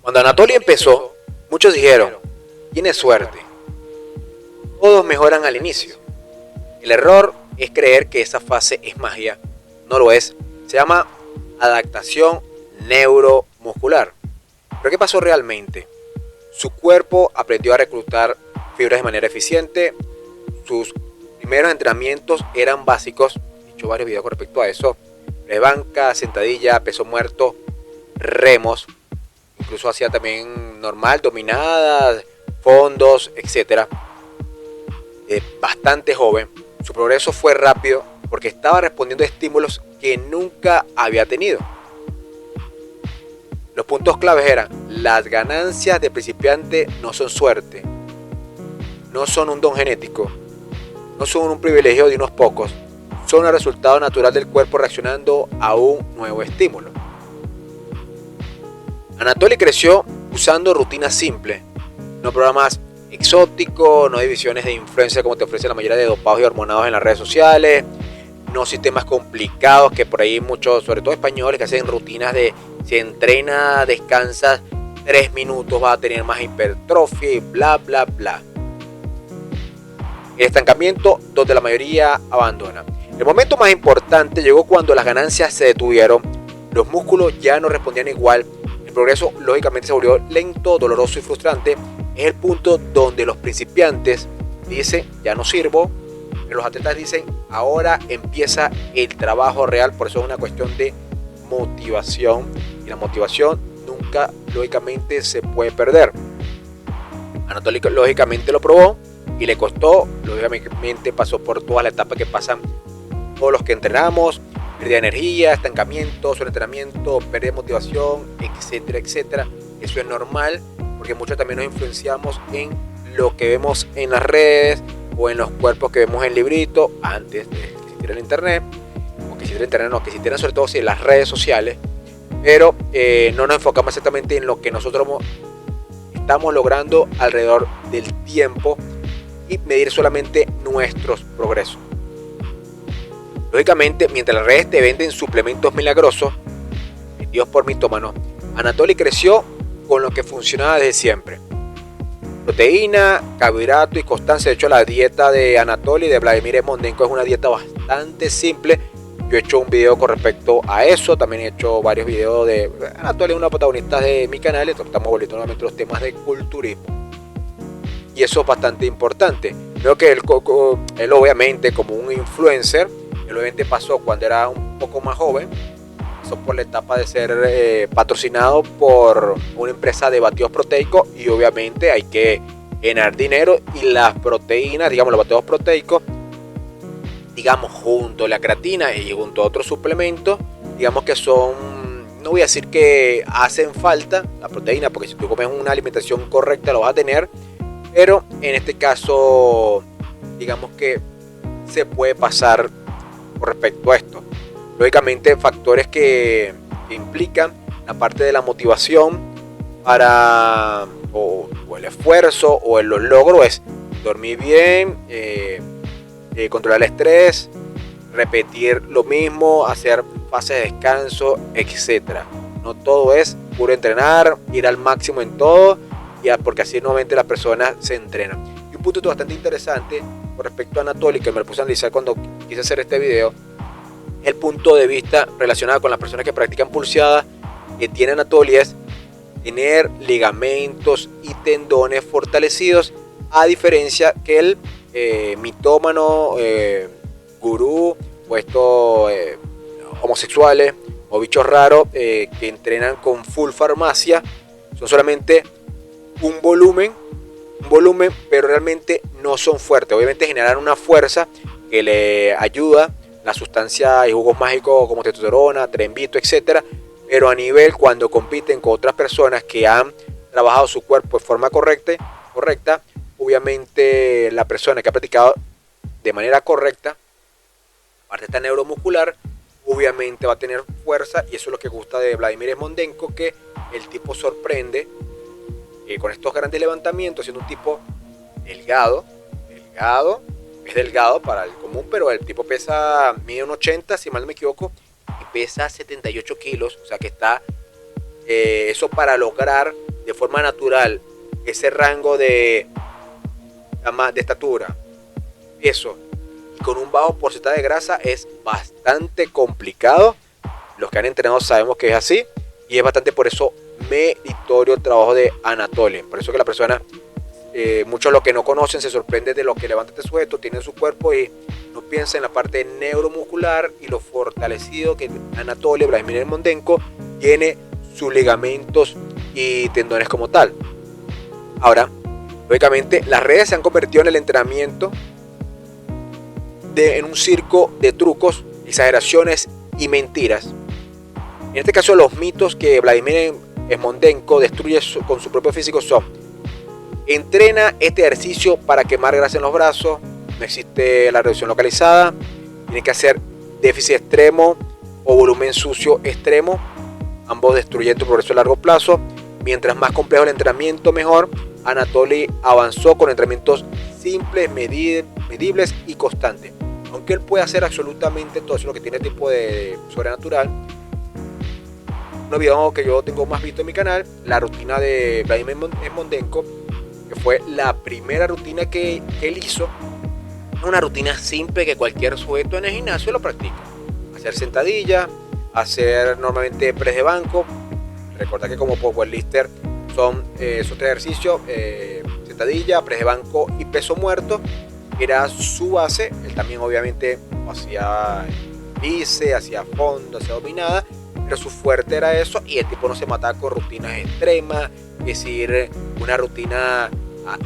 Cuando Anatoly empezó, muchos dijeron, tiene suerte. Todos mejoran al inicio. El error es creer que esa fase es magia. No lo es. Se llama adaptación neuromuscular. ¿Pero qué pasó realmente? Su cuerpo aprendió a reclutar fibras de manera eficiente. Sus primeros entrenamientos eran básicos. He hecho varios videos con respecto a eso. De banca, sentadilla, peso muerto, remos. Incluso hacía también normal, dominadas, fondos, etc. Bastante joven. Su progreso fue rápido porque estaba respondiendo a estímulos que nunca había tenido. Los puntos claves eran: las ganancias de principiante no son suerte, no son un don genético, no son un privilegio de unos pocos, son el resultado natural del cuerpo reaccionando a un nuevo estímulo. Anatoly creció usando rutinas simples, no programas exóticos, no divisiones de influencia como te ofrece la mayoría de dopados y hormonados en las redes sociales, no sistemas complicados que por ahí muchos, sobre todo españoles, que hacen rutinas de si entrena, descansa 3 minutos, va a tener más hipertrofia y bla bla bla. El estancamiento donde la mayoría abandona. El momento más importante llegó cuando las ganancias se detuvieron, los músculos ya no respondían igual, el progreso lógicamente se volvió lento, doloroso y frustrante. Es el punto donde los principiantes dicen, ya no sirvo, pero los atletas dicen, ahora empieza el trabajo real. Por eso es una cuestión de motivación, y la motivación nunca lógicamente se puede perder. Anatoly lógicamente lo probó y le costó, lógicamente pasó por toda la etapa que pasan todos los que entrenamos: pérdida de energía, estancamiento, sobreentrenamiento, pérdida de motivación, etcétera, etcétera. Eso es normal porque muchos también nos influenciamos en lo que vemos en las redes o en los cuerpos que vemos en librito antes de que existiera el internet, o que existiera el internet, no, que existieran sobre todo en las redes sociales, pero no nos enfocamos exactamente en lo que nosotros estamos logrando alrededor del tiempo y medir solamente nuestros progresos. Lógicamente, mientras las redes te venden suplementos milagrosos vendidos por mitómanos, Anatoly creció con lo que funcionaba desde siempre: proteína, carbohidrato y constancia. De hecho, la dieta de Anatoly y de Vladimir Mondenko es una dieta bastante simple. Yo he hecho un video con respecto a eso, también he hecho varios videos de Anatoly, uno de los protagonistas de mi canal. Estamos volviendo nuevamente los temas de culturismo, y eso es bastante importante. Creo que él obviamente, como un influencer, él obviamente pasó cuando era un poco más joven, pasó por la etapa de ser patrocinado por una empresa de batidos proteicos, y obviamente hay que ganar dinero, y las proteínas, digamos los batidos proteicos, digamos junto a la creatina y junto a otros suplementos, digamos que son, no voy a decir que hacen falta la proteína, porque si tú comes una alimentación correcta lo vas a tener, pero en este caso digamos que se puede pasar con respecto a esto. Lógicamente, factores que implican la parte de la motivación para o el esfuerzo o los logros es dormir bien, controlar el estrés, repetir lo mismo, hacer fases de descanso, etc. No todo es puro entrenar, ir al máximo en todo, porque así nuevamente las personas se entrenan. Y un punto bastante interesante con respecto a Anatoly, que me lo puse a analizar cuando quise hacer este video, es el punto de vista relacionado con las personas que practican pulseadas, que tiene Anatoly, es tener ligamentos y tendones fortalecidos, a diferencia que el mitómano, gurú, o estos homosexuales o bichos raros que entrenan con full farmacia, son solamente un volumen, pero realmente no son fuertes. Obviamente generan una fuerza que le ayuda la sustancia y jugos mágicos como testosterona, trembito, etc. Pero a nivel, cuando compiten con otras personas que han trabajado su cuerpo de forma correcta, obviamente la persona que ha practicado de manera correcta, aparte está neuromuscular, obviamente va a tener fuerza, y eso es lo que gusta de Vladimir Mondenko, que el tipo sorprende con estos grandes levantamientos, siendo un tipo delgado, es delgado para el común, pero el tipo mide un 80, si mal no me equivoco, y pesa 78 kilos, o sea que está, eso para lograr de forma natural ese rango de estatura, peso, y con un bajo porcentaje de grasa, es bastante complicado. Los que han entrenado sabemos que es así, y es bastante por eso meritorio el trabajo de Anatoly. Por eso que la persona, muchos los que no conocen, se sorprenden de lo que levanta este sujeto, tiene en su cuerpo, y no piensa en la parte neuromuscular y lo fortalecido que Anatoly Vladimir Yermodenko tiene sus ligamentos y tendones como tal. Ahora, lógicamente, las redes se han convertido en el entrenamiento en un circo de trucos, exageraciones y mentiras. En este caso, los mitos que Vladimir Yermodenko destruye con su propio físico son: entrena este ejercicio para quemar grasa en los brazos, no existe la reducción localizada, tiene que hacer déficit extremo o volumen sucio extremo, ambos destruyen tu progreso a largo plazo. Mientras más complejo el entrenamiento, mejor. Anatoly avanzó con entrenamientos simples, medibles y constantes. Aunque él puede hacer absolutamente todo eso, lo que tiene tipo de sobrenatural. Un video que yo tengo más visto en mi canal, la rutina de Vladimir Yermodenko, que fue la primera rutina que él hizo. Una rutina simple que cualquier sujeto en el gimnasio lo practica: hacer sentadilla, hacer normalmente press de banco. Recordad que como powerlifter son esos tres ejercicios: sentadilla, press de banco y peso muerto. Era su base. Él también obviamente hacía bíceps, hacía fondo, hacía dominada, pero su fuerte era eso, y el tipo no se mataba con rutinas extremas, es decir, una rutina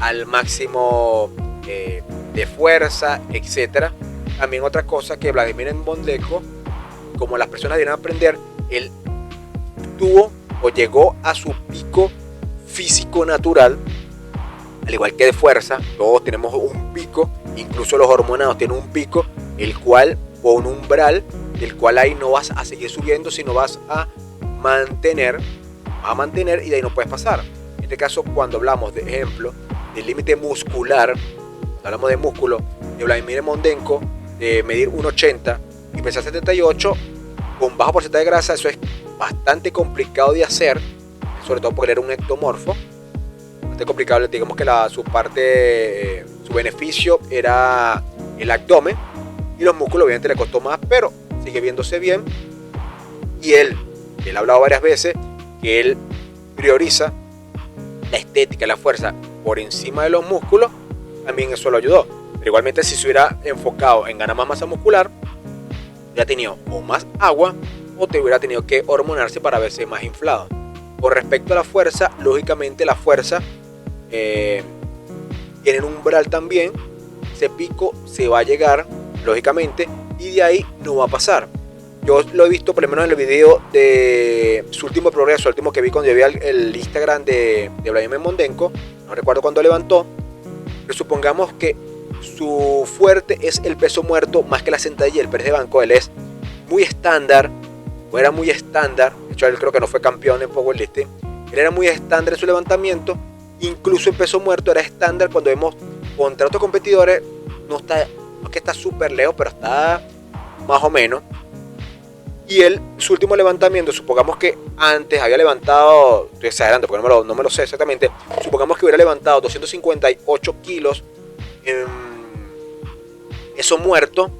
al máximo de fuerza, etc. También otra cosa que Vladimir Yermodenko, como las personas deben aprender, él tuvo o llegó a su pico físico natural, al igual que de fuerza. Todos tenemos un pico, incluso los hormonados tienen un pico, el cual, o un umbral, del cual ahí no vas a seguir subiendo, sino vas a mantener, y de ahí no puedes pasar. En este caso, cuando hablamos, de ejemplo, del límite muscular, cuando hablamos de músculo, de Vladimir Yermodenko, de medir 1,80 y pesar 78, con bajo porcentaje de grasa, eso es bastante complicado de hacer, sobre todo porque era un ectomorfo. Bastante complicado, digamos que su beneficio era el abdomen, y los músculos obviamente le costó más, pero sigue viéndose bien. Y él ha hablado varias veces que él prioriza la estética, la fuerza por encima de los músculos. También eso lo ayudó, pero igualmente, si se hubiera enfocado en ganar más masa muscular, hubiera tenido o más agua, o te hubiera tenido que hormonarse para verse más inflado. Con respecto a la fuerza, lógicamente la fuerza tiene un umbral también. Ese pico se va a llegar, lógicamente, y de ahí no va a pasar. Yo lo he visto por lo menos en el video de su último progreso, el último que vi cuando yo vi el Instagram de Vladimir Yermodenko, no recuerdo cuándo levantó, pero supongamos que su fuerte es el peso muerto más que la sentadilla y el press de banco. Él es muy estándar, o era muy estándar. De hecho, él creo que no fue campeón en powerlifting. Él era muy estándar en su levantamiento, incluso en peso muerto era estándar. Cuando vemos contra otros competidores, no es que está súper lejos, pero está más o menos. Y él, su último levantamiento, supongamos que antes había levantado, estoy exagerando porque no me lo sé exactamente, supongamos que hubiera levantado 258 kilos en peso muerto,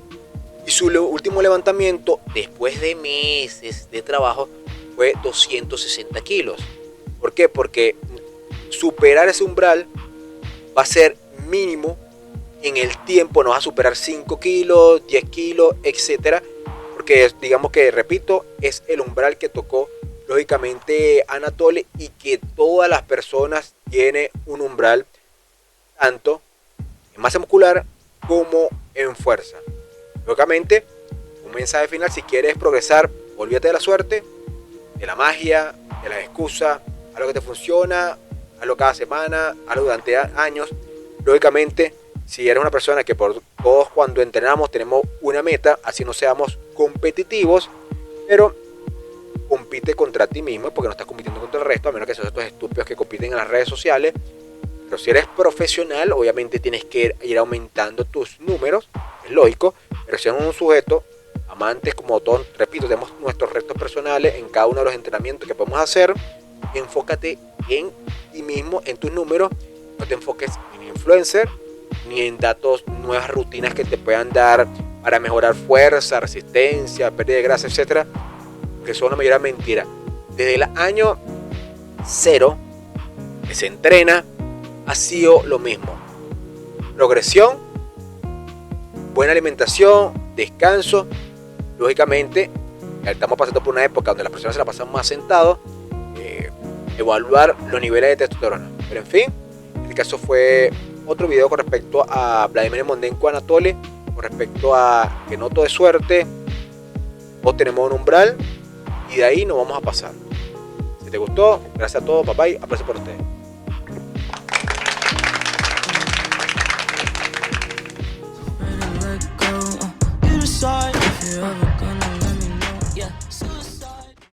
y su último levantamiento, después de meses de trabajo, fue 260 kilos. ¿Por qué? Porque superar ese umbral va a ser mínimo en el tiempo, no vas a superar 5 kilos, 10 kilos, etcétera, porque digamos que, repito, es el umbral que tocó lógicamente Anatoly, y que todas las personas tienen un umbral, tanto en masa muscular como en fuerza. Lógicamente, un mensaje final: si quieres progresar, olvídate de la suerte, de la magia, de las excusas, haz lo que te funciona, hazlo cada semana, hazlo durante años. Lógicamente, si eres una persona que por todos cuando entrenamos tenemos una meta, así no seamos competitivos, pero compite contra ti mismo, porque no estás compitiendo contra el resto, a menos que sean estos estúpidos que compiten en las redes sociales. Pero si eres profesional, obviamente tienes que ir aumentando tus números, es lógico. Pero si eres un sujeto amantes, como todos, repito, tenemos nuestros retos personales en cada uno de los entrenamientos que podemos hacer. Enfócate en ti mismo, en tus números. No te enfoques en influencer ni en datos, nuevas rutinas que te puedan dar para mejorar fuerza, resistencia, pérdida de grasa, etcétera, que son la mayoría mentira. Desde el año 0 que se entrena ha sido lo mismo: progresión, buena alimentación, descanso. Lógicamente estamos pasando por una época donde las personas se la pasan más sentados, evaluar los niveles de testosterona. Pero en fin, el caso fue otro video con respecto a Vladimir Mondenko Anatoly, con respecto a que no todo es suerte, o tenemos un umbral y de ahí nos vamos a pasar. Si te gustó, gracias a todos, bye bye, aprecio por ustedes.